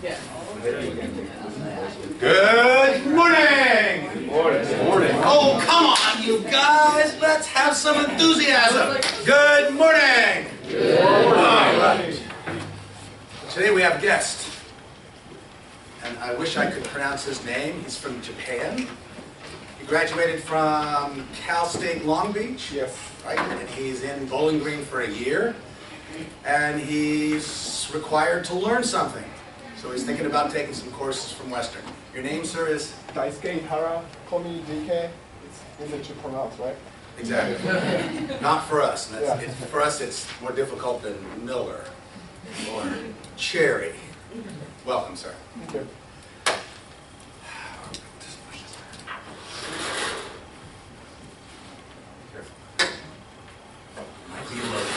Good morning! Morning. Oh, come on, you guys! Let's have some enthusiasm! Good morning! All right. Today we have a guest. And I wish I could pronounce his name. He's from Japan. He graduated from Cal State Long Beach. Yes. Right? And he's in Bowling Green for a year. And he's required to learn something. So he's thinking about taking some courses from Western. Your name, sir, is? Daisuke Ihara, call me DK. It's easy to pronounce, right? Exactly. Not for us. Yeah. For us, it's more difficult than Miller or Cherry. Welcome, sir. Thank you. Might be low.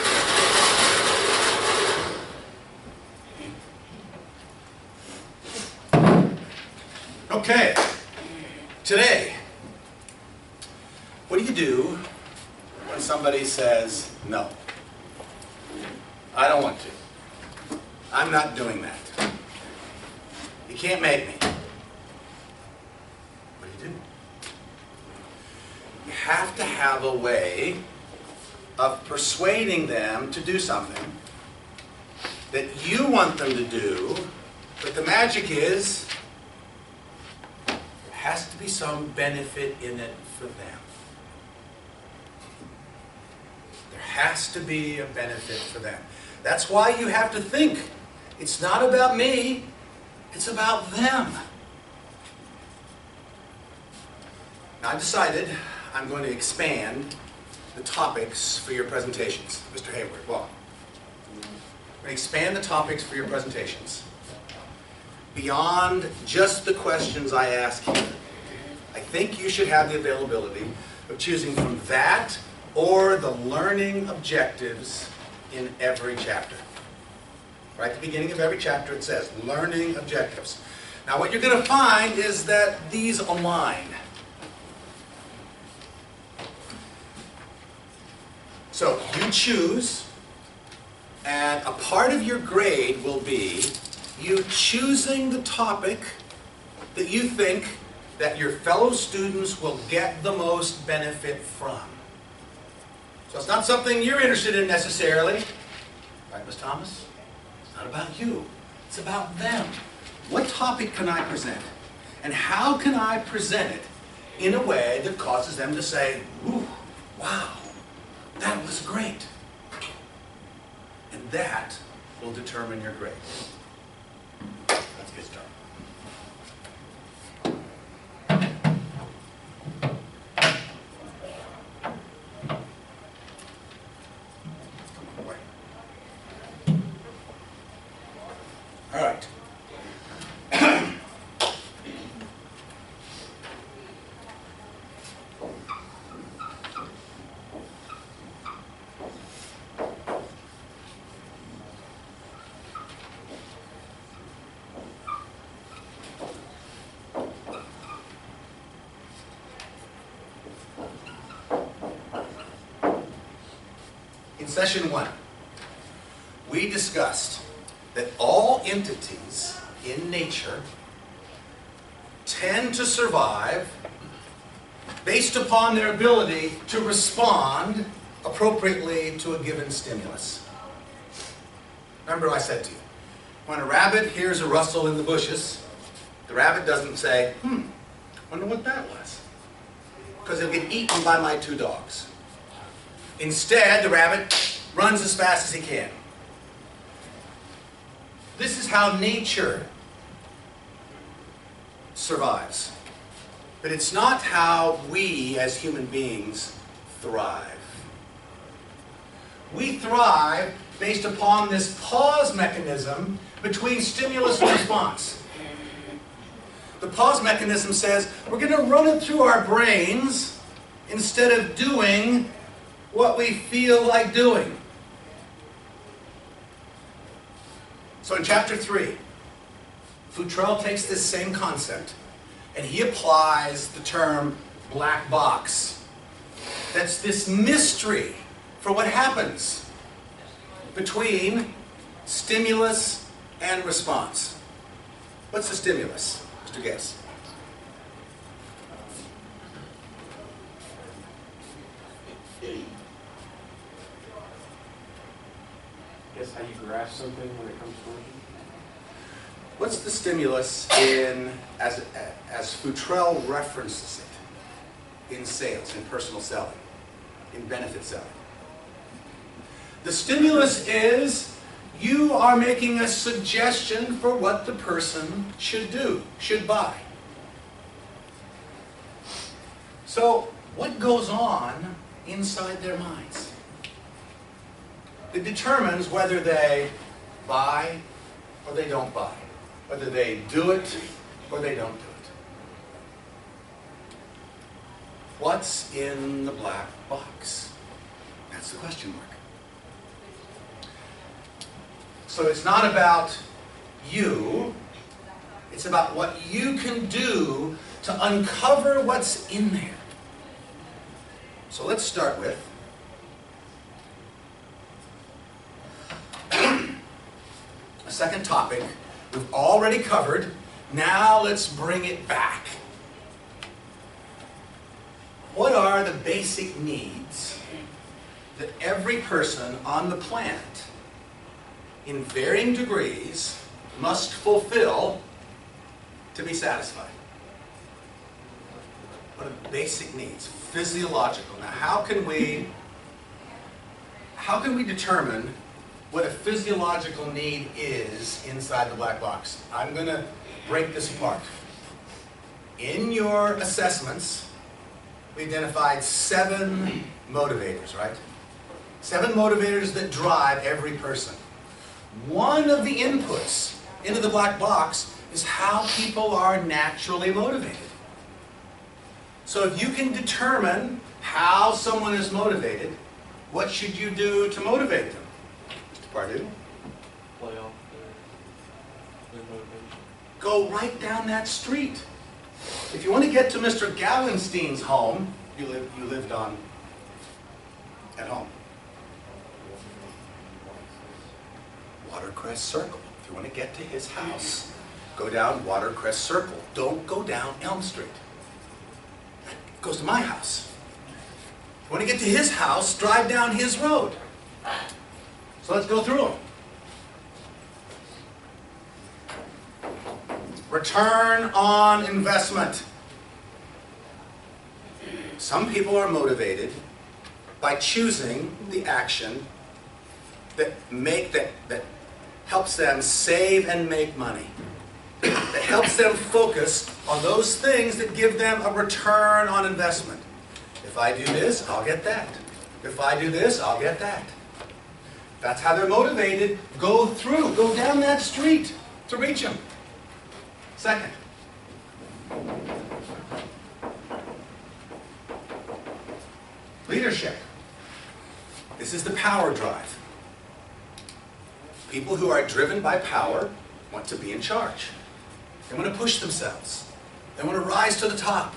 Okay, today, what do you do when somebody says, no, I don't want to, I'm not doing that, you can't make me? What do? You have to have a way of persuading them to do something that you want them to do, but the magic is, has to be some benefit in it for them. There has to be a benefit for them. That's why you have to think. It's not about me, it's about them. Now I've decided I'm going to expand the topics for your presentations. Mr. Hayward, welcome. I'm going to expand the topics for your presentations beyond just the questions I ask here. I think you should have the availability of choosing from that or the learning objectives in every chapter. Right at the beginning of every chapter it says, learning objectives. Now what you're going to find is that these align. So you choose, and a part of your grade will be you choosing the topic that you think that your fellow students will get the most benefit from. So it's not something you're interested in necessarily. Right, Ms. Thomas? It's not about you. It's about them. What topic can I present? And how can I present it in a way that causes them to say, ooh, wow, that was great. And that will determine your grade. Let's get started. All right. In session 1, we discussed that all entities in nature tend to survive based upon their ability to respond appropriately to a given stimulus. Remember I said to you, when a rabbit hears a rustle in the bushes, the rabbit doesn't say, wonder what that was, because he'll get eaten by my 2 dogs. Instead, the rabbit runs as fast as he can. This is how nature survives. But it's not how we as human beings thrive. We thrive based upon this pause mechanism between stimulus and response. The pause mechanism says we're going to run it through our brains instead of doing what we feel like doing. So in chapter 3, Futrell takes this same concept and he applies the term black box. That's this mystery for what happens between stimulus and response. What's the stimulus, Mr. Guess? Guess how you grasp something when it comes towards you? What's the stimulus in, as Futrell references it, in sales, in personal selling, in benefit selling? The stimulus is you are making a suggestion for what the person should do, should buy. So, what goes on inside their minds? It determines whether they buy or they don't buy, whether they do it or they don't do it. What's in the black box? That's the question mark. So it's not about you, it's about what you can do to uncover what's in there. So let's start with a second topic we've already covered. Now let's bring it back. What are the basic needs that every person on the planet, in varying degrees, must fulfill to be satisfied? What are the basic needs? Physiological. Now, how can we determine what a physiological need is inside the black box? I'm going to break this apart. In your assessments, we identified 7 motivators, right? 7 motivators that drive every person. One of the inputs into the black box is how people are naturally motivated. So if you can determine how someone is motivated, what should you do to motivate them? Mr. Pardue? Play off their motivation. Go right down that street. If you want to get to Mr. Gowenstein's home, you lived on at home. Watercress Circle. If you want to get to his house, go down Watercress Circle. Don't go down Elm Street. That goes to my house. If you want to get to his house, drive down his road. So let's go through them. Return on investment. Some people are motivated by choosing the action that helps them save and make money. That helps them focus on those things that give them a return on investment. If I do this, I'll get that. If I do this, I'll get that. That's how they're motivated. Go down that street to reach them. Second, leadership. This is the power drive. People who are driven by power want to be in charge. They want to push themselves. They want to rise to the top.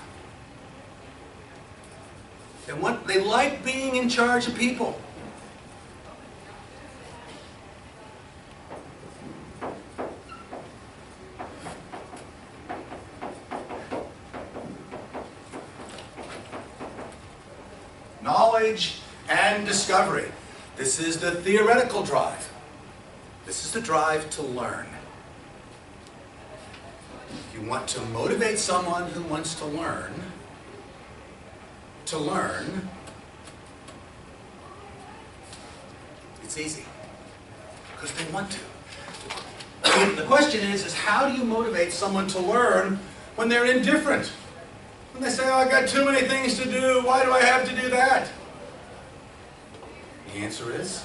They like being in charge of people. Knowledge and discovery. This is the theoretical drive. This is the drive to learn. If you want to motivate someone who wants to learn, it's easy. Because they want to. The question is how do you motivate someone to learn when they're indifferent? When they say, oh, I got too many things to do, why do I have to do that? The answer is,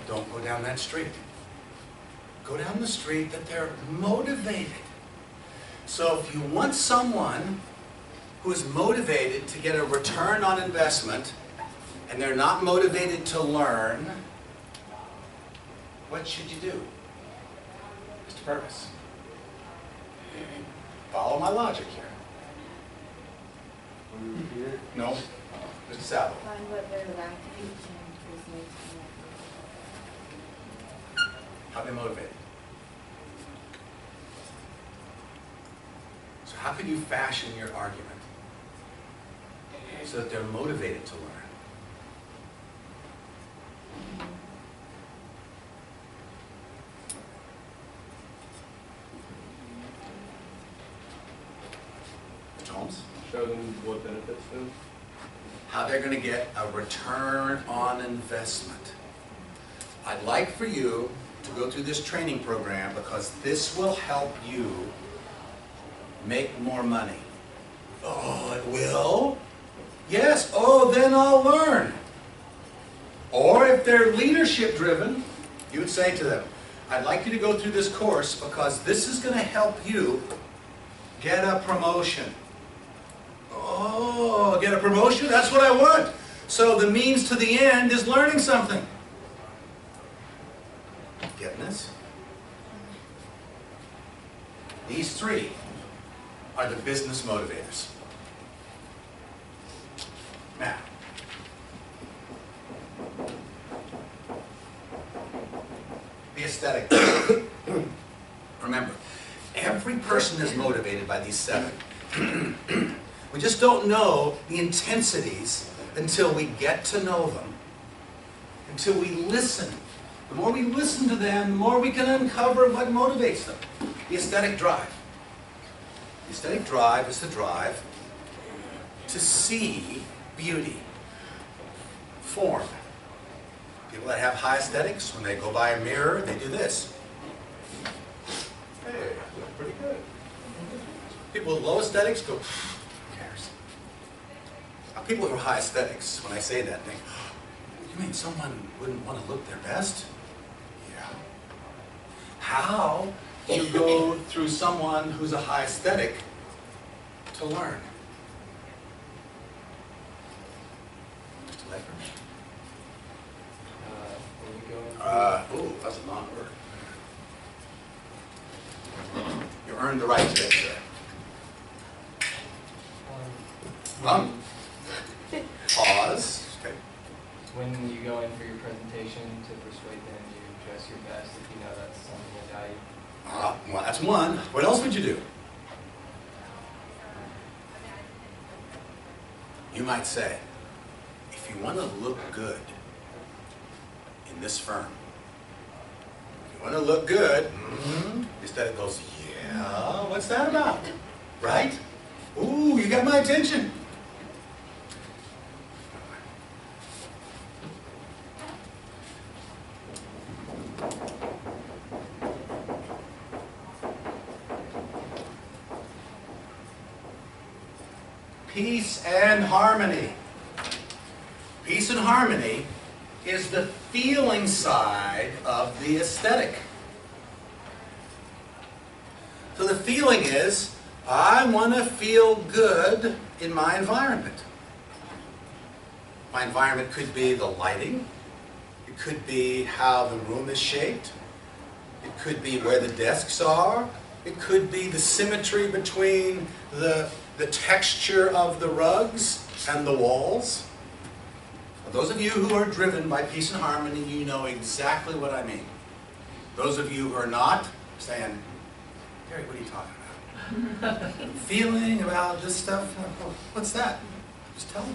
don't go down that street. Go down the street that they're motivated. So if you want someone who is motivated to get a return on investment and they're not motivated to learn, what should you do? Mr. Purvis? Follow my logic here. No? Mr. Sabo? Find what they're lacking and persuade How are they motivated? how can you fashion your argument so that they're motivated to learn? Mr. Holmes? Show them what benefits them. How they're going to get a return on investment. I'd like for you to go through this training program because this will help you make more money. Oh, it will? Yes. Oh, then I'll learn. Or if they're leadership driven, you would say to them, I'd like you to go through this course because this is going to help you get a promotion. Oh, get a promotion? That's what I want. So the means to the end is learning something. Getting this? These three are the business motivators. Now, the aesthetic. Remember, every person is motivated by these seven. We just don't know the intensities until we get to know them, until we listen. The more we listen to them, the more we can uncover what motivates them. The aesthetic drive. The aesthetic drive is the drive to see beauty, form. People that have high aesthetics, when they go by a mirror, they do this. Hey, I look pretty good. People with low aesthetics go, who cares? People who are high aesthetics, when I say that, think, you mean someone wouldn't want to look their best? Yeah. How do you go through someone who's a high aesthetic to learn? Mr. Ledford? Ooh, that's a long word. You earned the right to it, sir. Pause. Okay. When you go in for your presentation to persuade them, you dress your best if you know that's something they value. Well, that's one. What else would you do? You might say, if you want to look good in this firm, if you want to look good, instead it goes, yeah, what's that about? Right? Ooh, you got my attention. Peace and harmony. Peace and harmony is the feeling side of the aesthetic. So the feeling is, I want to feel good in my environment. My environment could be the lighting. It could be how the room is shaped. It could be where the desks are. It could be the symmetry between the texture of the rugs and the walls. For those of you who are driven by peace and harmony, you know exactly what I mean. Those of you who are not, saying, Derry, what are you talking about? Feeling about this stuff? What's that? Just tell me.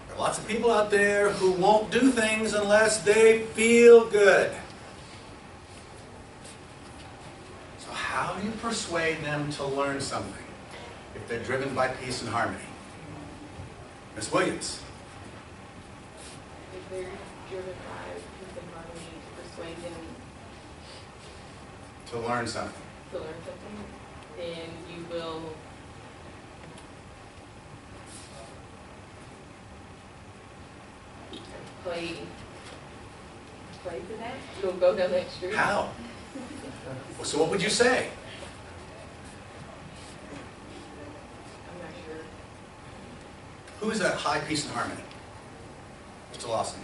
There are lots of people out there who won't do things unless they feel good. So how do you persuade them to learn something if they're driven by peace and harmony? Ms. Williams. If they're driven by peace and harmony, to persuade them To learn something. to learn something, then you will play to that. You'll go down that street. How? So what would you say? I'm not sure. Who is that high peace and harmony? Mr. Lawson.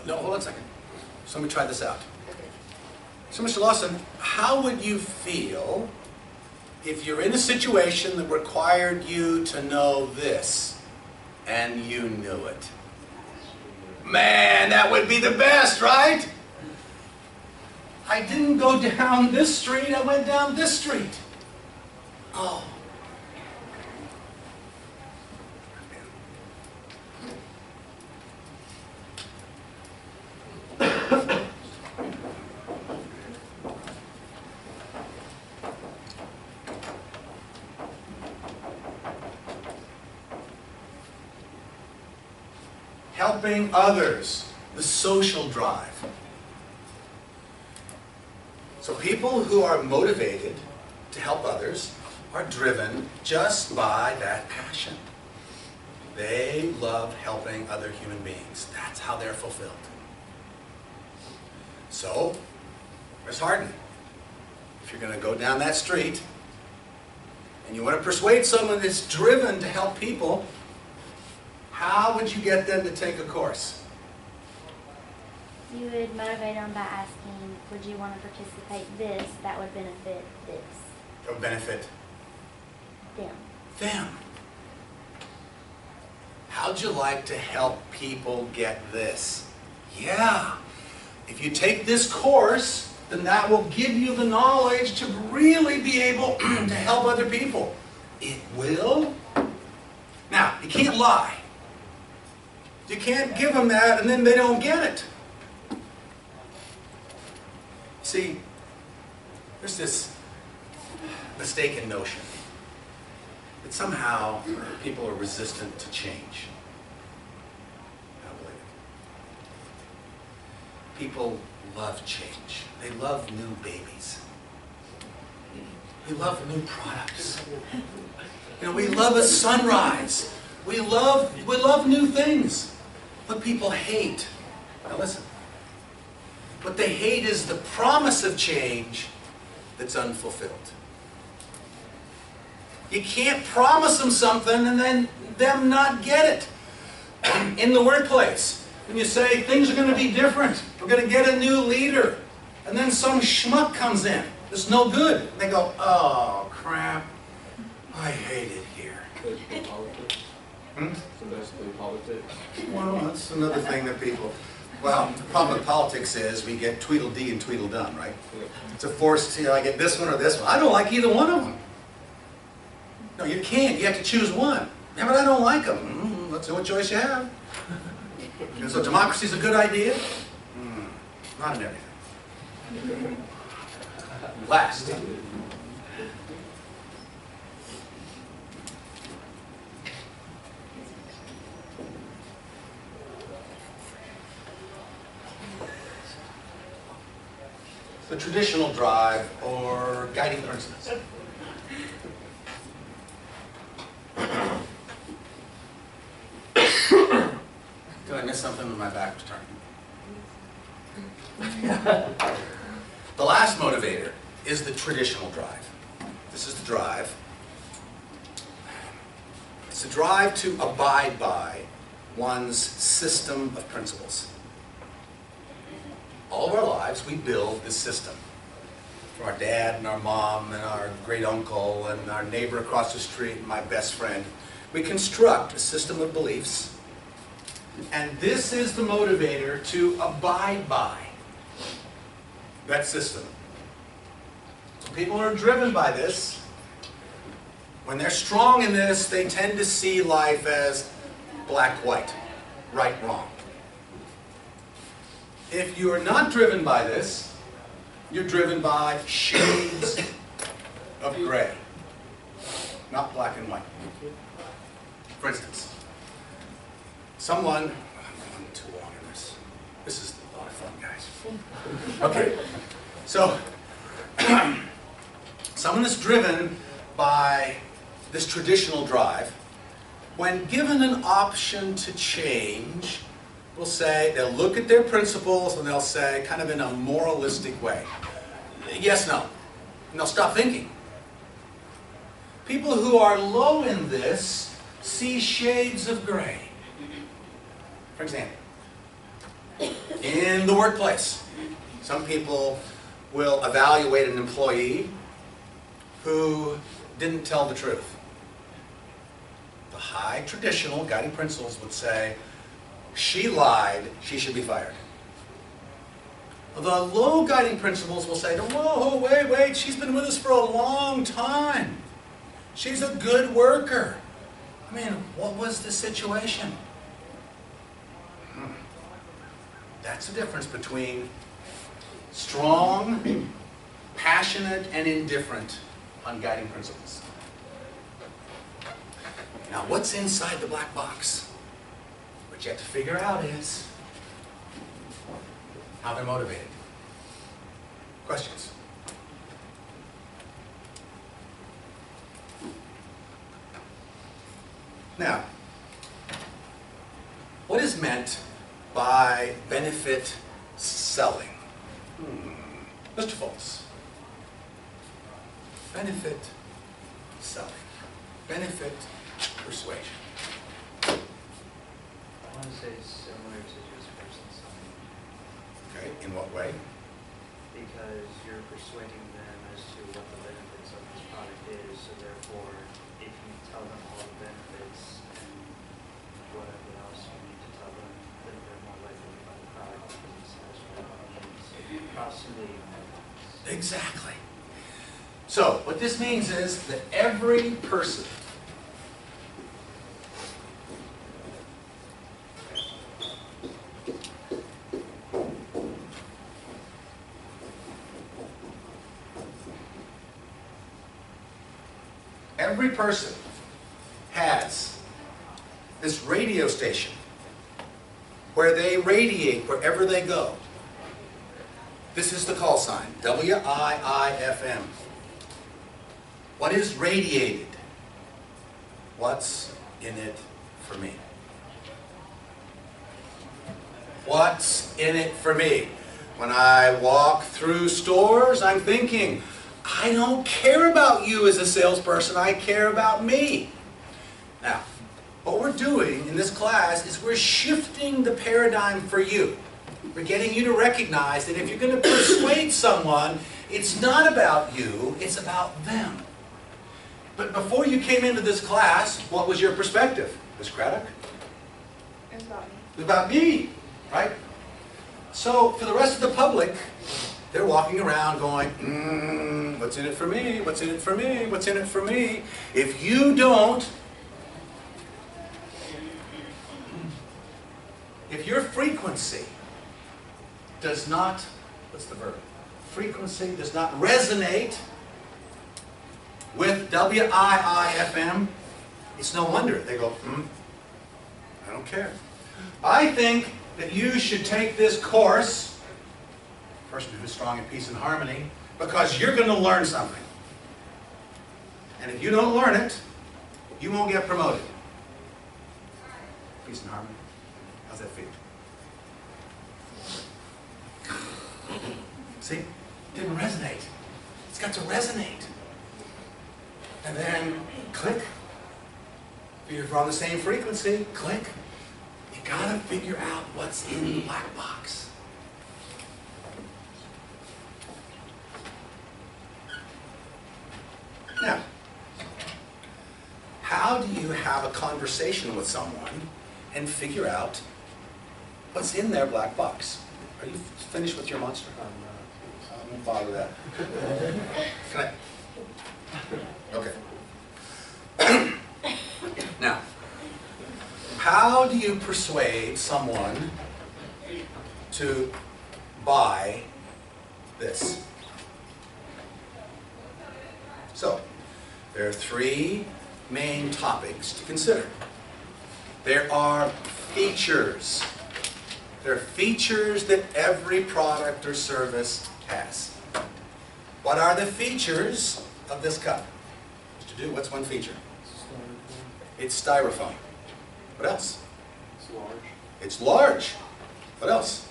No, hold on a second. So let me try this out. Okay. So Mr. Lawson, how would you feel if you're in a situation that required you to know this and you knew it? Man, that would be the best, right? I didn't go down this street, I went down this street. Oh. Helping others, the social drive. So people who are motivated to help others are driven just by that passion. They love helping other human beings. That's how they're fulfilled. So, Miss Harden, if you're going to go down that street and you want to persuade someone that's driven to help people, how would you get them to take a course? You would motivate them by asking, would you want to participate this that would benefit this? That would benefit Them. them. How'd you like to help people get this? Yeah. If you take this course, then that will give you the knowledge to really be able to help other people. It will. Now, you can't lie. You can't give them that and then they don't get it. See, there's this mistaken notion that somehow people are resistant to change. I don't believe it. People love change. They love new babies. We love new products. You know, we love a sunrise. We love new things. What people hate, now listen, what they hate is the promise of change that's unfulfilled. You can't promise them something and then them not get it. In the workplace, when you say things are going to be different, we're going to get a new leader, and then some schmuck comes in that's no good. And they go, oh crap, I hate it here. Politics. Hmm? So basically politics. Well, that's another thing that people... Well, the problem with politics is we get Tweedledee and Tweedledum, right? It's a force to, I get this one or this one. I don't like either one of them. No, you can't. You have to choose one. Yeah, but I don't like them. Let's see what choice you have. And so democracy is a good idea? Not in everything. Last. The traditional drive or guiding principles. Did I miss something when my back was turning? The last motivator is the traditional drive. This is the drive. It's the drive to abide by one's system of principles. All of our lives, we build this system. From our dad and our mom and our great uncle and our neighbor across the street and my best friend. We construct a system of beliefs, and this is the motivator to abide by that system. So people are driven by this. When they're strong in this, they tend to see life as black-white, right-wrong. If you are not driven by this, you're driven by shades of gray, not black and white. For instance, someone, I'm too long in this. This is a lot of fun, guys. Okay, so someone is driven by this traditional drive. When given an option to change, will say, they'll look at their principles and they'll say, kind of in a moralistic way, yes, no. And they'll stop thinking. People who are low in this see shades of gray. For example, in the workplace, some people will evaluate an employee who didn't tell the truth. The high traditional guiding principles would say, she lied, she should be fired. The low guiding principles will say, whoa, wait, she's been with us for a long time. She's a good worker. I mean, what was the situation? That's the difference between strong, passionate, and indifferent on guiding principles. Now, what's inside the black box? What you have to figure out is how they're motivated. Questions? Now, what is meant by benefit selling? Mr. Foltz. Benefit selling. Benefit persuasion. I want to say similar to just person selling. Okay, in what way? Because you're persuading them as to what the benefits of this product is, so therefore, if you tell them all the benefits and whatever else you need to tell them, then they're more likely to buy the product because it satisfies their needs. Possibly. Exactly. So, what this means is that every person has this radio station where they radiate wherever they go. This is the call sign, WIIFM. What is radiated? What's in it for me? What's in it for me? When I walk through stores, I'm thinking, I don't care about you as a salesperson, I care about me. Now, what we're doing in this class is we're shifting the paradigm for you. We're getting you to recognize that if you're going to persuade someone, it's not about you, it's about them. But before you came into this class, what was your perspective? Ms. Craddock? It was about me. It was about me, right? So for the rest of the public, they're walking around going, what's in it for me? What's in it for me? What's in it for me? If you don't, if your frequency does not, what's the verb? Frequency does not resonate with WIIFM, it's no wonder. They go, I don't care. I think that you should take this course, person who's strong in peace and harmony, because you're going to learn something. And if you don't learn it, you won't get promoted. Peace and harmony. How's that feel? See? Didn't resonate. It's got to resonate. And then click. If you're on the same frequency, click. You gotta figure out what's in the black box. Now, how do you have a conversation with someone and figure out what's in their black box? Are you finished with your monster? I won't bother that. Can I? Okay. Now, how do you persuade someone to buy this? So, there are three main topics to consider. There are features. There are features that every product or service has. What are the features of this cup? Mr. Dew, what's one feature? It's styrofoam. What else? It's large. It's large. What else?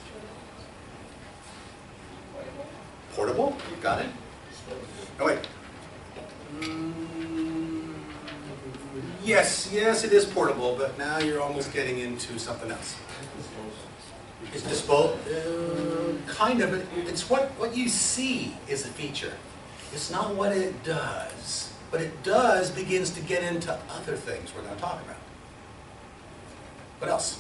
Portable. Got it. Oh, wait. Yes, it is portable, but now you're almost getting into something else. It's disposable. Kind of. It's what you see is a feature. It's not what it does. But it does begins to get into other things we're going to talk about. What else?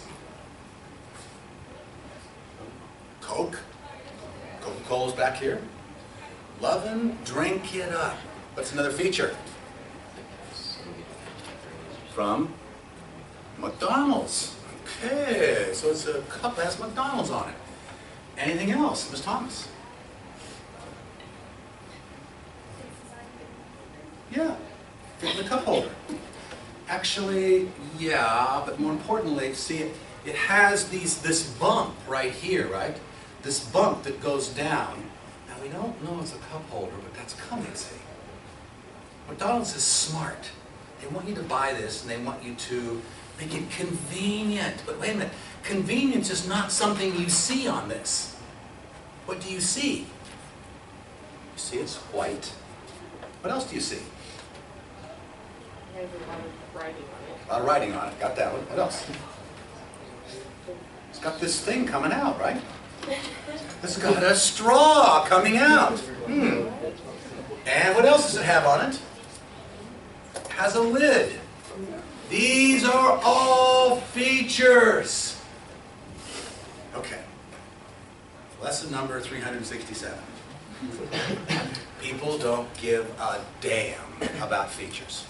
Coke. Coca-Cola's back here. Love and drink it up. What's another feature? from McDonald's. Okay, so it's a cup that has McDonald's on it. Anything else, Ms. Thomas? Yeah, fit in the cup holder. Actually, yeah, but more importantly, see, it has this bump right here, right? This bump that goes down. Now, we don't know it's a cup holder, but that's coming, see? McDonald's is smart. They want you to buy this, and they want you to make it convenient. But wait a minute, convenience is not something you see on this. What do you see? You see it's white. What else do you see? It has a lot of writing on it. A lot of writing on it. Got that one. What else? It's got this thing coming out, right? It's got a straw coming out. And what else does it have on it? It has a lid. These are all features. Okay. Lesson number 367. People don't give a damn about features.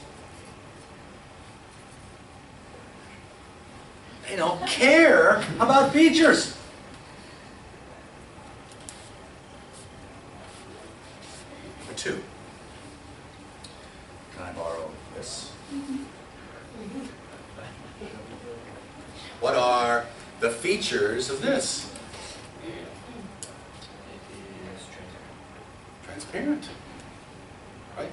They don't care about features. Number 2. Can I borrow this? What are the features of this? Transparent. Right?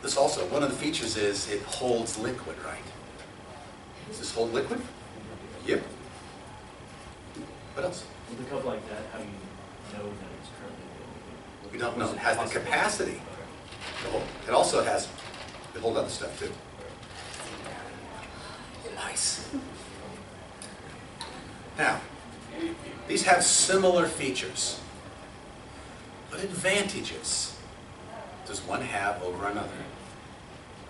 This also, one of the features is it holds liquid, right? Does this hold liquid? Yep. What else? With a cup like that, how do you know that it's currently available? We don't know. It has the capacity to hold. It also has to hold other stuff too. Nice. Now, these have similar features. What advantages does one have over another?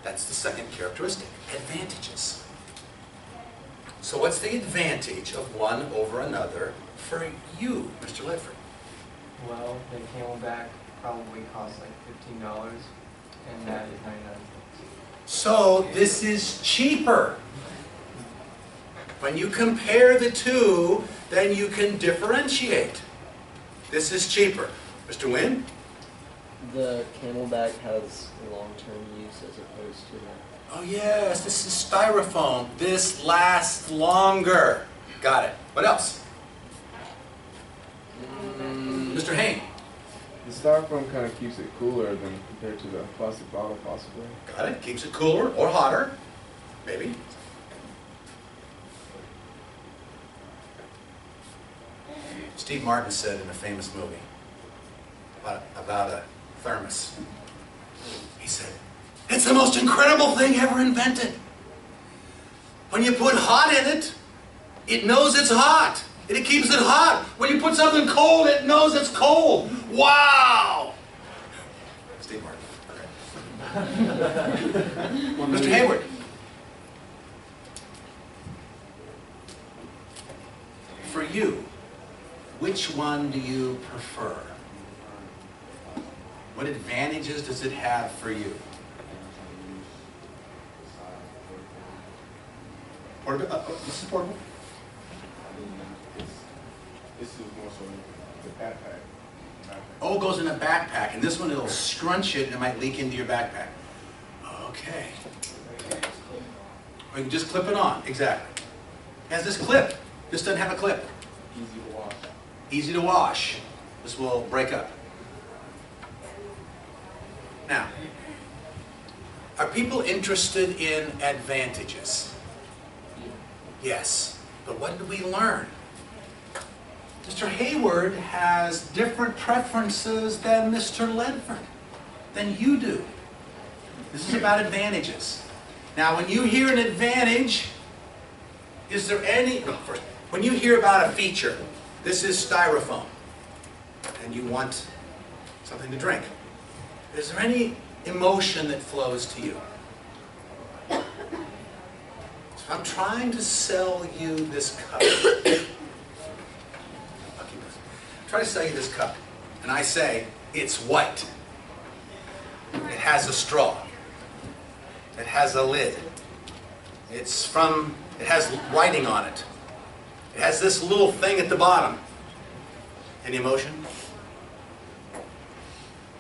That's the second characteristic, advantages. So what's the advantage of one over another for you, Mr. Ledford? Well, the Camelback probably costs like $15, and that is 99 cents. So this is cheaper. When you compare the two, then you can differentiate. This is cheaper. Mr. Wynn? The Camelback has long-term use as opposed to Oh yes, this is styrofoam. This lasts longer. Got it. What else? Mr. Hain? The styrofoam kind of keeps it cooler than compared to the plastic bottle, possibly. Got it. Keeps it cooler or hotter. Maybe. Steve Martin said in a famous movie about a thermos, he said, "It's the most incredible thing ever invented. When you put hot in it, it knows it's hot. And it keeps it hot. When you put something cold, it knows it's cold. Wow!" Steve Martin. Okay. Mr. Hayward. For you, which one do you prefer? What advantages does it have for you? Portable? This is portable? This is more so the backpack. Oh, it goes in a backpack, and this one it'll scrunch it and it might leak into your backpack. Okay. Or you can just clip it on, exactly. It has this clip. This doesn't have a clip. Easy to wash. Easy to wash. This will break up. Now, are people interested in advantages? Yes. But what did we learn? Mr. Hayward has different preferences than Mr. Ledford, than you do. This is about advantages. Now, when you hear an advantage, is there any, no, first, when you hear about a feature, this is styrofoam, and you want something to drink, is there any emotion that flows to you? So I'm trying to sell you this cup. Try to sell you this cup, and I say, it's white. It has a straw. It has a lid. It has writing on it. It has this little thing at the bottom. Any emotion?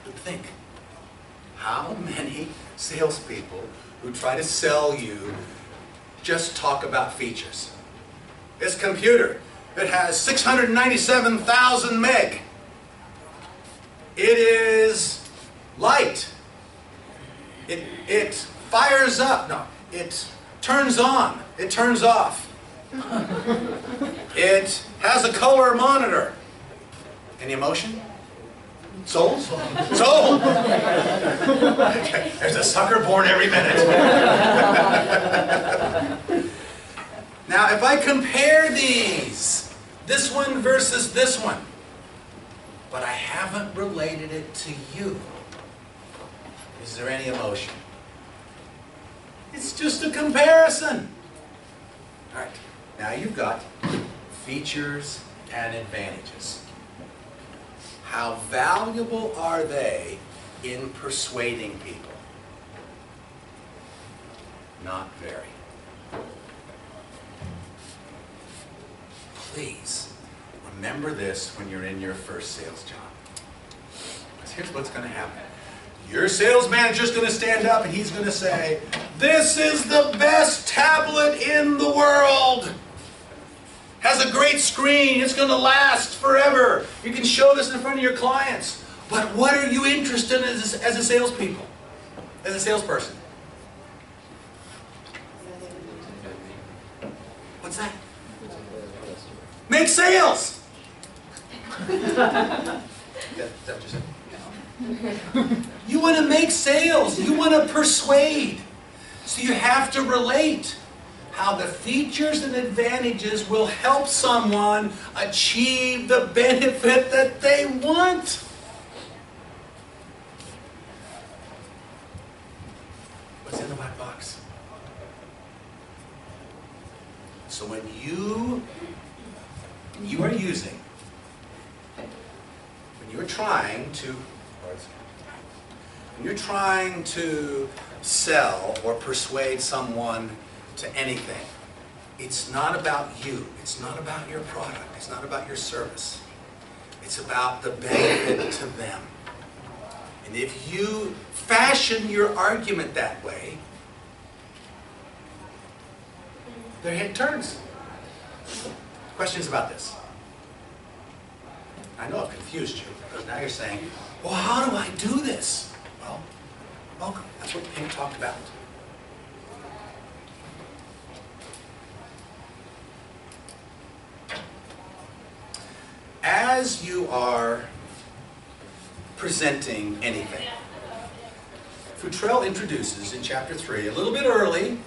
But think, how many salespeople who try to sell you just talk about features? This computer, it has 697,000 meg. It is light. It fires up. No, it turns on. It turns off. It has a color monitor. Any emotion? Sold? Sold! Okay, there's a sucker born every minute. Now, if I compare these, this one versus this one, but I haven't related it to you, is there any emotion? It's just a comparison. All right, now you've got features and advantages. How valuable are they in persuading people? Not very. Please remember this when you're in your first sales job. Because here's what's going to happen. Your sales manager's going to stand up and he's going to say, "This is the best tablet in the world. Has a great screen. It's going to last forever. You can show this in front of your clients." But what are you interested in as a salespeople? As a salesperson? What's that? Make sales! Is that what you said? You want to make sales. You want to persuade. So you have to relate how the features and advantages will help someone achieve the benefit that they want. What's in the black box? So when you are using, when you're trying to sell or persuade someone to anything, it's not about you. It's not about your product. It's not about your service. It's about the benefit to them. And if you fashion your argument that way, their head turns. Questions about this? I know I've confused you, because now you're saying, well, how do I do this? Well, welcome. That's what Pink talked about. As you are presenting anything, Futrell introduces in chapter 3, a little bit early,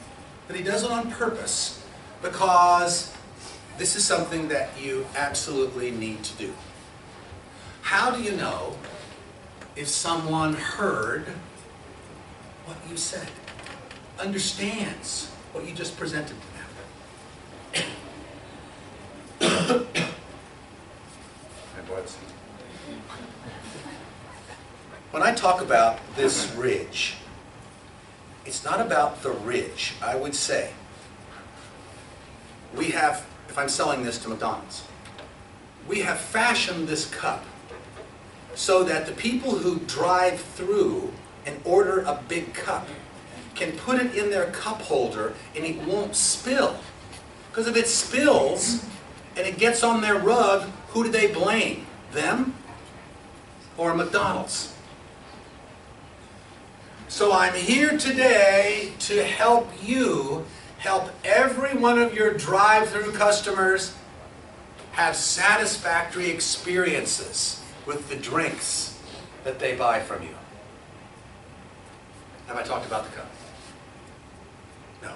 but he does it on purpose, because this is something that you absolutely need to do. How do you know if someone heard what you said, understands what you just presented to them? When I talk about this ridge, it's not about the ridge. I would say, we have, if I'm selling this to McDonald's, we have fashioned this cup so that the people who drive through and order a big cup can put it in their cup holder and it won't spill. Because if it spills and it gets on their rug, who do they blame? Them or McDonald's? So I'm here today to help you, help every one of your drive-through customers have satisfactory experiences with the drinks that they buy from you. Have I talked about the cup? No.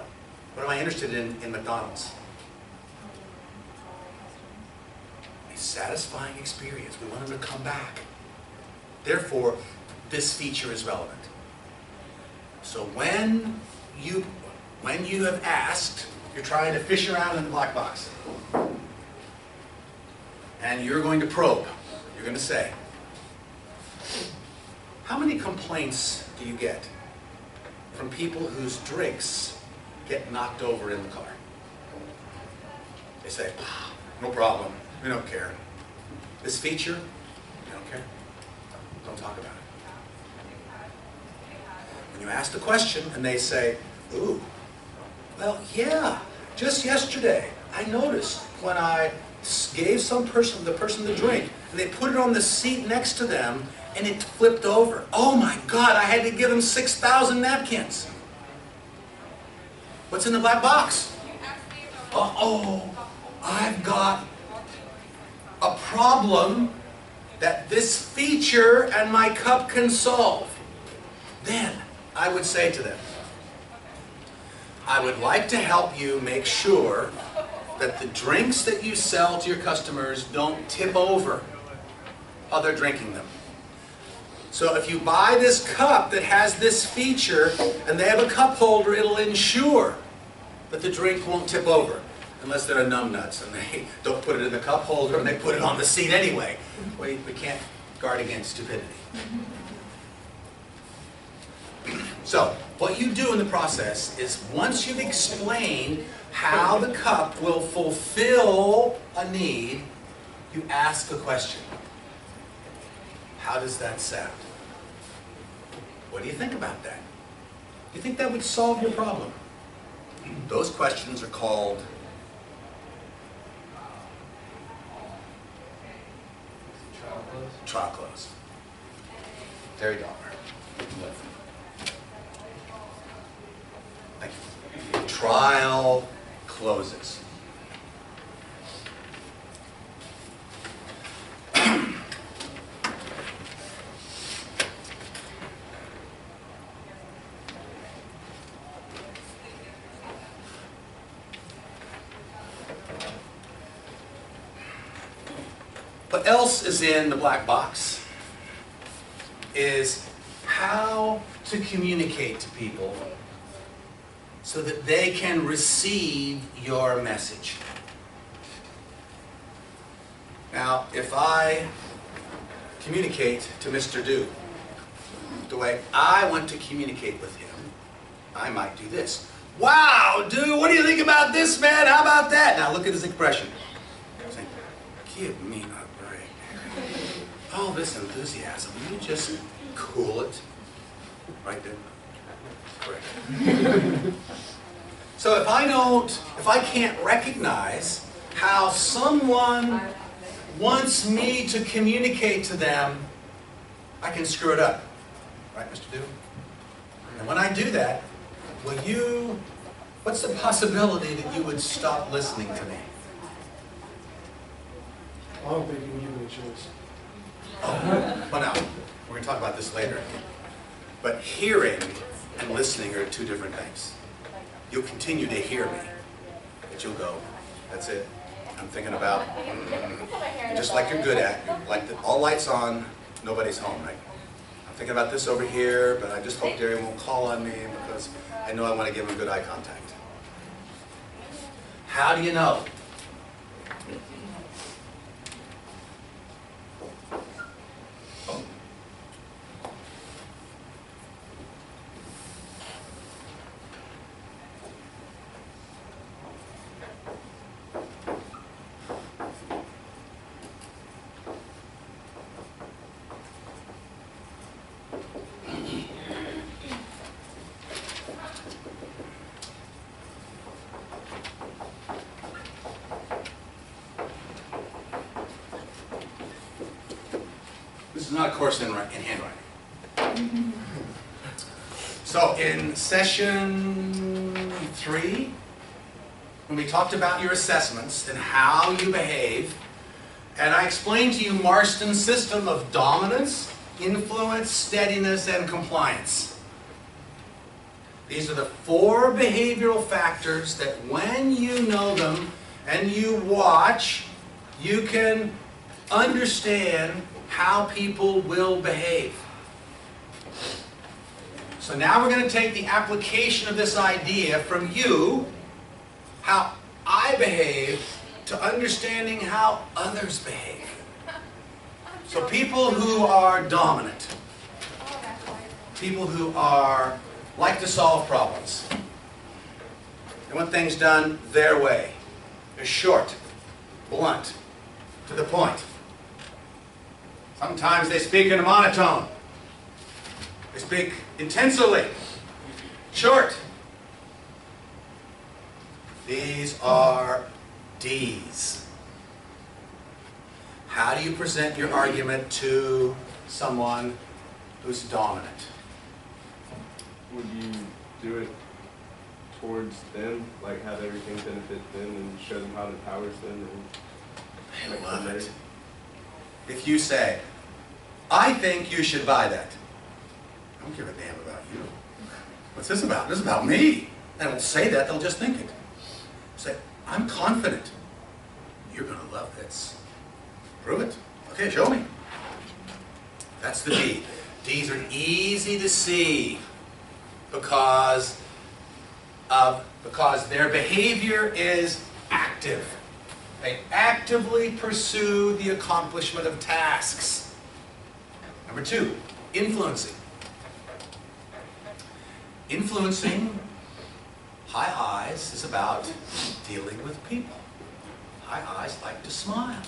What am I interested in McDonald's? A satisfying experience. We want them to come back. Therefore, this feature is relevant. So when you have asked, you're trying to fish around in the black box, and you're going to probe, you're going to say, how many complaints do you get from people whose drinks get knocked over in the car. They say, "Ah, no problem, we don't care. This feature, we don't care. Don't talk about it." When you ask the question and they say, "Ooh, well, yeah, just yesterday I noticed when I gave the person the drink, and they put it on the seat next to them, and it flipped over. Oh my God, I had to give them 6,000 napkins." What's in the black box? Uh-oh, I've got a problem that this feature and my cup can solve. Then I would say to them, I would like to help you make sure that the drinks that you sell to your customers don't tip over while they're drinking them. So if you buy this cup that has this feature and they have a cup holder, it'll ensure that the drink won't tip over. Unless they're numbnuts and they don't put it in the cup holder and they put it on the seat anyway. We can't guard against stupidity. So, what you do in the process is once you've explained how the cup will fulfill a need, you ask a question. How does that sound? What do you think about that? Do you think that would solve your problem? Those questions are called trial close. Derry Dollar. Thank you. Trial closes. What else is in the black box is how to communicate to people so that they can receive your message. Now, if I communicate to Mr. Do the way I want to communicate with him, I might do this. "Wow, dude, what do you think about this, man? How about that?" Now look at his expression. He's saying, "Give me a break. All this enthusiasm, you just cool it." Right there? Correct. So if I can't recognize how someone wants me to communicate to them, I can screw it up. Right, Mr. Do? And when I do that, what's the possibility that you would stop listening to me? I don't think you would give me a choice. Oh, well now, we're going to talk about this later. But hearing and listening are two different things. You'll continue to hear me, but you'll go, "That's it. I'm thinking about," just like you're good at, like all lights on, nobody's home, right? "I'm thinking about this over here, but I just hope Derry won't call on me because I know I want to give him good eye contact." How do you know? This is not a course in handwriting. So in session 3, when we talked about your assessments and how you behave, and I explained to you Marston's system of dominance, influence, steadiness, and compliance. These are the 4 behavioral factors that when you know them and you watch, you can understand how people will behave. So now we're going to take the application of this idea from you, how I behave, to understanding how others behave. So people who are dominant, people who are like to solve problems. They want things done their way. They're short, blunt, to the point. Sometimes they speak in a monotone. They speak intensely, short. These are D's. How do you present your argument to someone who's dominant? Would you do it towards them, like have everything benefit them and show them how it empowers them? And I love it. If you say, I think you should buy that. I don't give a damn about you. What's this about? This is about me. They won't say that, they'll just think it. Say, I'm confident. You're going to love this. Prove it. Okay, show me. That's the D. D's are easy to see because their behavior is active. They actively pursue the accomplishment of tasks. Number 2, influencing. Influencing, high I's, is about dealing with people. High I's like to smile.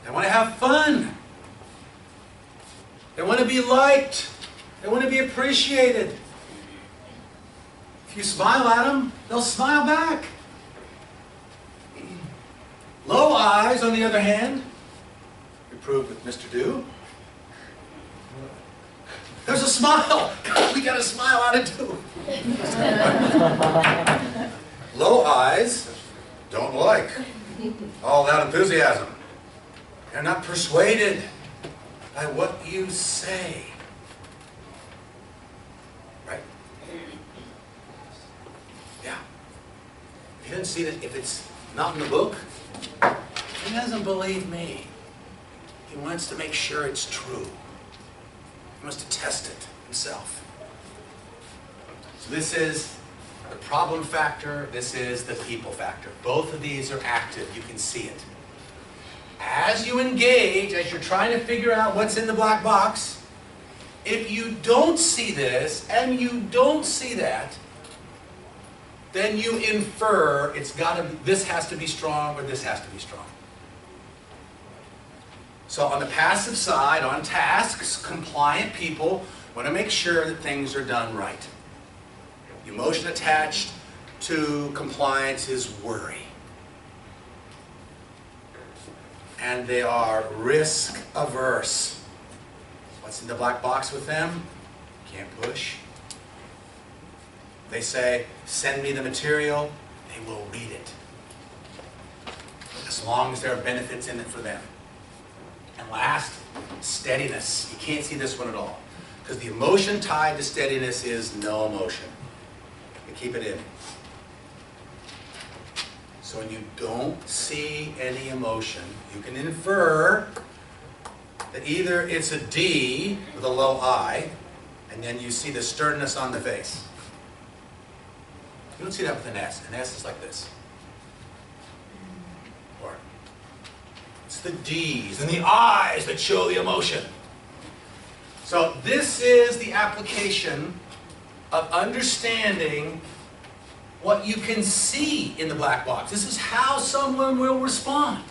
They want to have fun. They want to be liked. They want to be appreciated. If you smile at them, they'll smile back. Low I's, on the other hand, we proved with Mr. Do. There's a smile. We got a smile out of Do. Low I's don't like all that enthusiasm. They're not persuaded by what you say. Right? Yeah. If you didn't see that, if it's not in the book, he doesn't believe me. He wants to make sure it's true. He wants to test it himself. So this is the problem factor, this is the people factor. Both of these are active, you can see it. As you engage, as you're trying to figure out what's in the black box, if you don't see this and you don't see that, then you infer this has to be strong or this has to be strong. So on the passive side, on tasks, compliant people want to make sure that things are done right. The emotion attached to compliance is worry. And they are risk averse. What's in the black box with them? Can't push. They say, send me the material, they will read it. As long as there are benefits in it for them. And last, steadiness. You can't see this one at all. Because the emotion tied to steadiness is no emotion. You keep it in. So when you don't see any emotion, you can infer that either it's a D with a low I, and then you see the sternness on the face. You don't see that with an S. An S is like this. Or it's the D's and the I's that show the emotion. So this is the application of understanding what you can see in the black box. This is how someone will respond.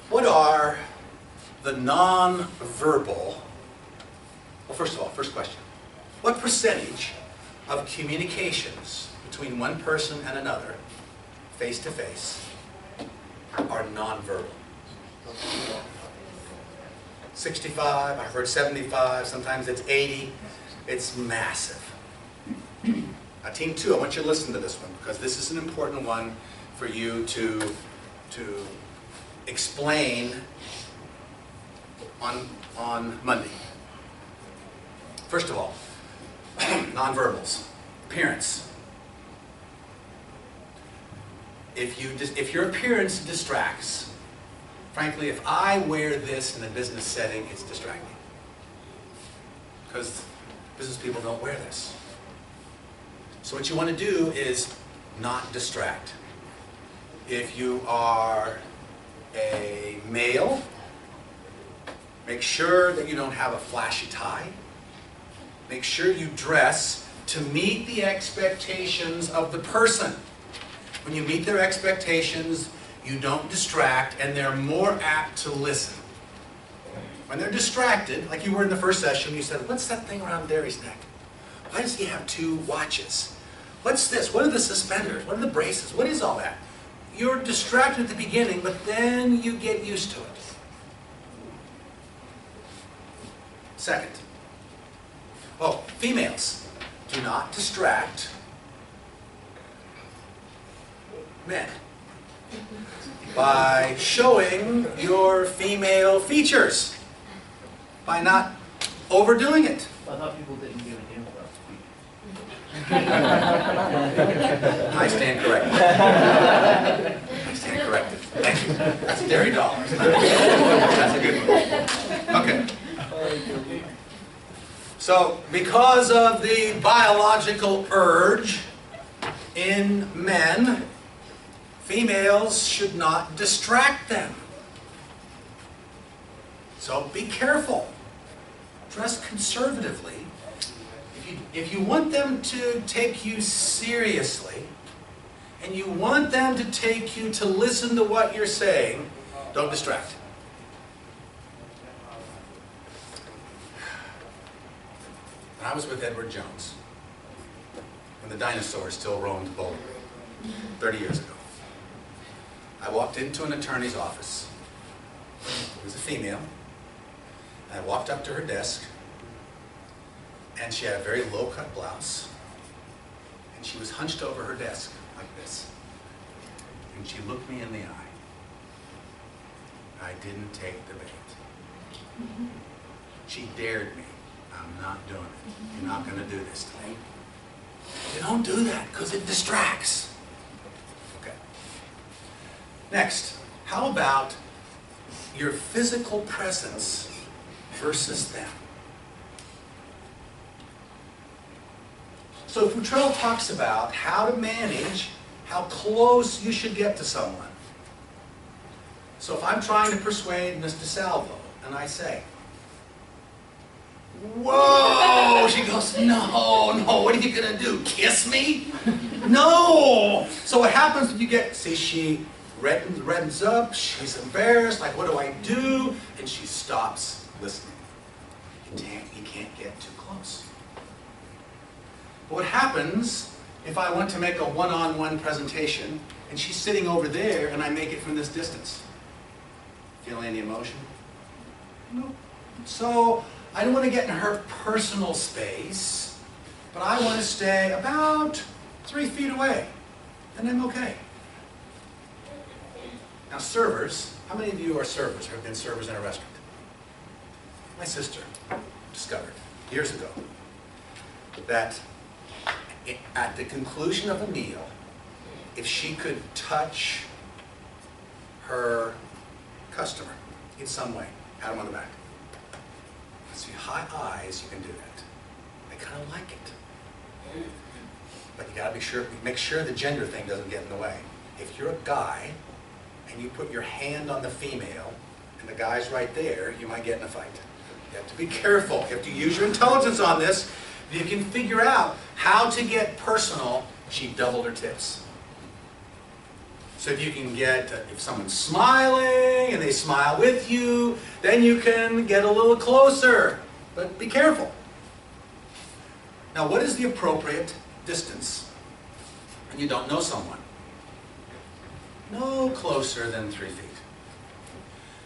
What are the non-verbal, well, first of all, first question. What percentage of communications between one person and another, face-to-face, are non-verbal? 65, I've heard 75, sometimes it's 80. It's massive. Now, Team 2, I want you to listen to this one because this is an important one for you to explain on Monday. First of all, nonverbals, appearance. If your appearance distracts, frankly, if I wear this in a business setting, it's distracting. Because business people don't wear this. So what you want to do is not distract. If you are a male, make sure that you don't have a flashy tie. Make sure you dress to meet the expectations of the person. When you meet their expectations, you don't distract, and they're more apt to listen. When they're distracted, like you were in the first session, you said, what's that thing around Derry's neck? Why does he have 2 watches? What's this? What are the suspenders? What are the braces? What is all that? You're distracted at the beginning, but then you get used to it. Second, females, do not distract men by showing your female features, by not overdoing it. I thought people didn't give a damn about I stand corrected. I stand corrected. Thank you. That's Derry dollars. That's a good one. Okay. So, because of the biological urge in men, females should not distract them. So be careful. Dress conservatively. If you want them to take you seriously, and you want them to take you to listen to what you're saying, don't distract. When I was with Edward Jones, when the dinosaurs still roamed Boulder, 30 years ago, I walked into an attorney's office. It was a female. And I walked up to her desk, and she had a very low-cut blouse, and she was hunched over her desk like this. And she looked me in the eye. I didn't take the bait. She dared me. I'm not doing it. You're not going to do this to me. You don't do that because it distracts. Okay. Next, how about your physical presence versus them? So Futrell talks about how to manage how close you should get to someone. So if I'm trying to persuade Miss DeSalvo, and I say, whoa, she goes, no, what are you going to do, kiss me? No! So what happens when you get, see, she reddens up, she's embarrassed, like, what do I do? And she stops listening. You can't get too close. But what happens if I want to make a one-on-one presentation, and she's sitting over there, and I make it from this distance? Feel any emotion? No. So I don't want to get in her personal space, but I want to stay about 3 feet away, and I'm okay. Now servers, how many of you are servers or have been servers in a restaurant? My sister discovered years ago that at the conclusion of a meal, if she could touch her customer in some way, pat him on the back. See, high eyes, you can do that. They kind of like it. But you gotta make sure the gender thing doesn't get in the way. If you're a guy and you put your hand on the female and the guy's right there, you might get in a fight. You have to be careful. You have to use your intelligence on this. If you can figure out how to get personal, she doubled her tips. So if you can get, if someone's smiling and they smile with you, then you can get a little closer. But be careful. Now, what is the appropriate distance when you don't know someone? No closer than 3 feet.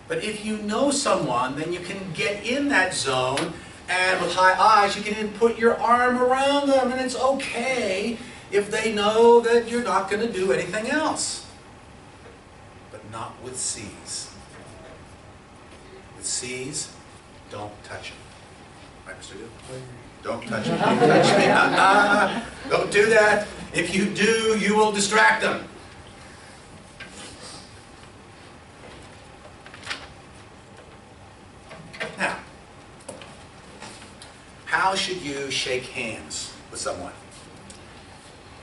But if you know someone, then you can get in that zone, and with high eyes, you can even put your arm around them, and it's okay if they know that you're not going to do anything else. Not with C's. With C's, don't touch them. Right, Mr. Gill? Don't touch them. Don't touch me. Don't do that. If you do, you will distract them. Now, how should you shake hands with someone?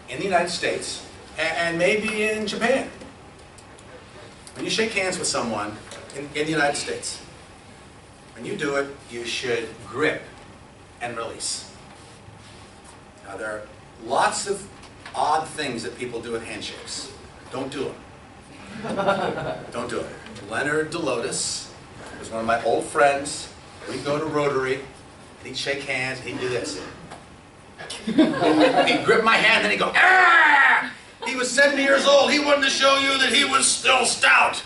In the United States, and maybe in Japan. When you shake hands with someone in the United States, when you do it, you should grip and release. Now, there are lots of odd things that people do with handshakes. Don't do them. Don't do it. Leonard DeLotus was one of my old friends. We'd go to Rotary, and he'd shake hands, and he'd do this. He'd grip my hand, and he'd go, ah! He was 70 years old. He wanted to show you that he was still stout.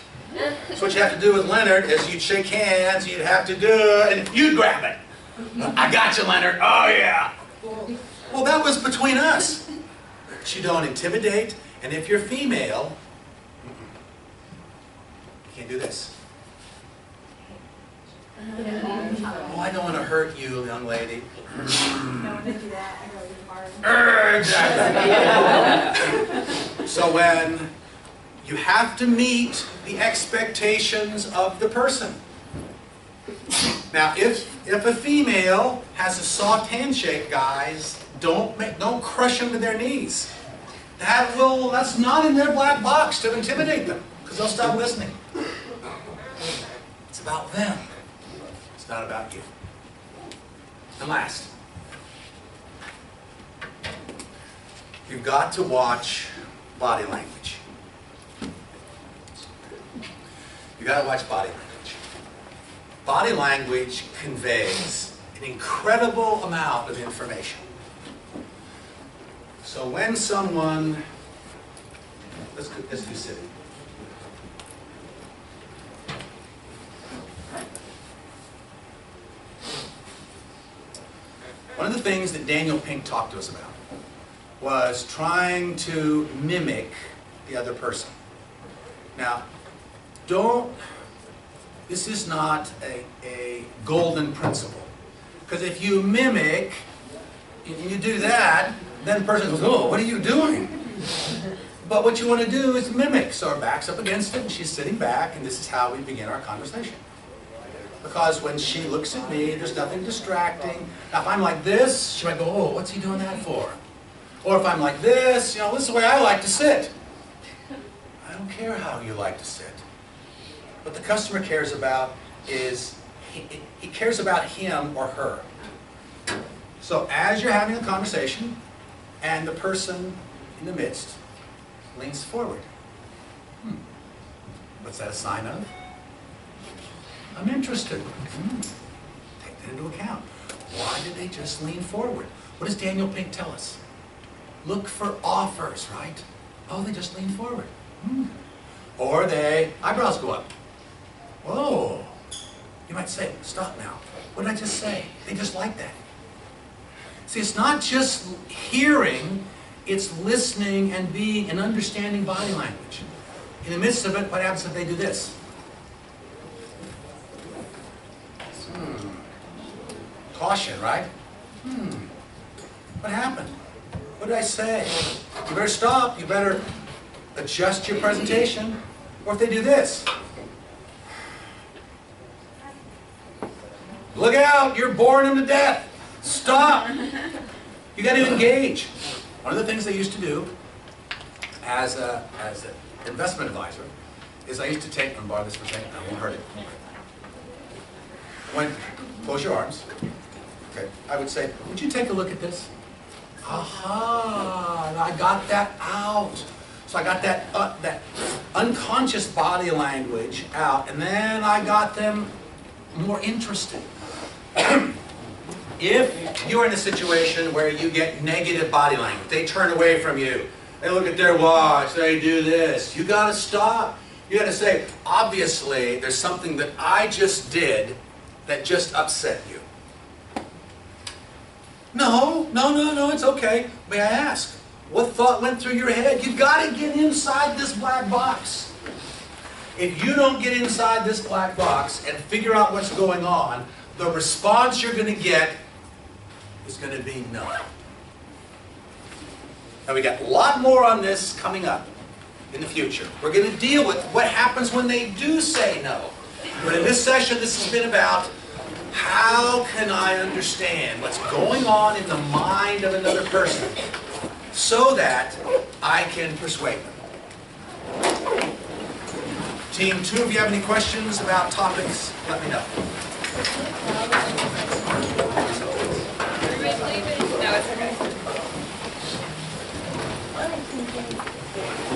So what you have to do with Leonard is you'd shake hands, you'd have to do it, and you'd grab it. I got you, Leonard. Oh, yeah. Well, that was between us. But you don't intimidate, and if you're female, you can't do this. Oh, I don't want to hurt you, young lady. Exactly. So when you have to meet the expectations of the person. Now, if a female has a soft handshake, guys, don't crush them to their knees. That's not in their black box to intimidate them, because they'll stop listening. It's about them. It's not about you. And last, you've got to watch body language. You've got to watch body language. Body language conveys an incredible amount of information. So when someone, let's do sitting. One of the things that Daniel Pink talked to us about was trying to mimic the other person. Now, this is not a golden principle. Because if you mimic, and you do that, then the person goes, oh, what are you doing? But what you want to do is mimic. So her back's up against it, and she's sitting back, and this is how we begin our conversation. Because when she looks at me, there's nothing distracting. Now, if I'm like this, she might go, oh, what's he doing that for? Or if I'm like this, this is the way I like to sit. I don't care how you like to sit. What the customer cares about is, he cares about him or her. So as you're having a conversation, and the person in the midst leans forward. What's that a sign of? I'm interested. Take that into account. Why did they just lean forward? What does Daniel Pink tell us? Look for offers, right? Oh, they just leaned forward. Or eyebrows go up. Whoa. You might say, stop now. What did I just say? They just like that. See, it's not just hearing, it's listening and being and understanding body language. In the midst of it, what happens if they do this? Caution, right? What happened? What did I say? You better stop. You better adjust your presentation. Or if they do this. Look out, you're boring them to death. Stop. You got to engage. One of the things I used to do as an investment advisor is I used to take, and borrow this for a second, I won't hurt it. Close your arms. Okay. I would say, would you take a look at this? Aha, I got that out. So I got that unconscious body language out, and then I got them more interested. If you're in a situation where you get negative body language, they turn away from you, they look at their watch, they do this, you got to stop. You got to say, obviously, there's something that I just did that just upset you. No, it's okay. May I ask, what thought went through your head? You got to get inside this black box. If you don't get inside this black box and figure out what's going on, the response you're going to get is going to be no. Now we got a lot more on this coming up in the future. We're going to deal with what happens when they do say no. But in this session, this has been about how can I understand what's going on in the mind of another person so that I can persuade them. Team 2, if you have any questions about topics, let me know. No, it's okay.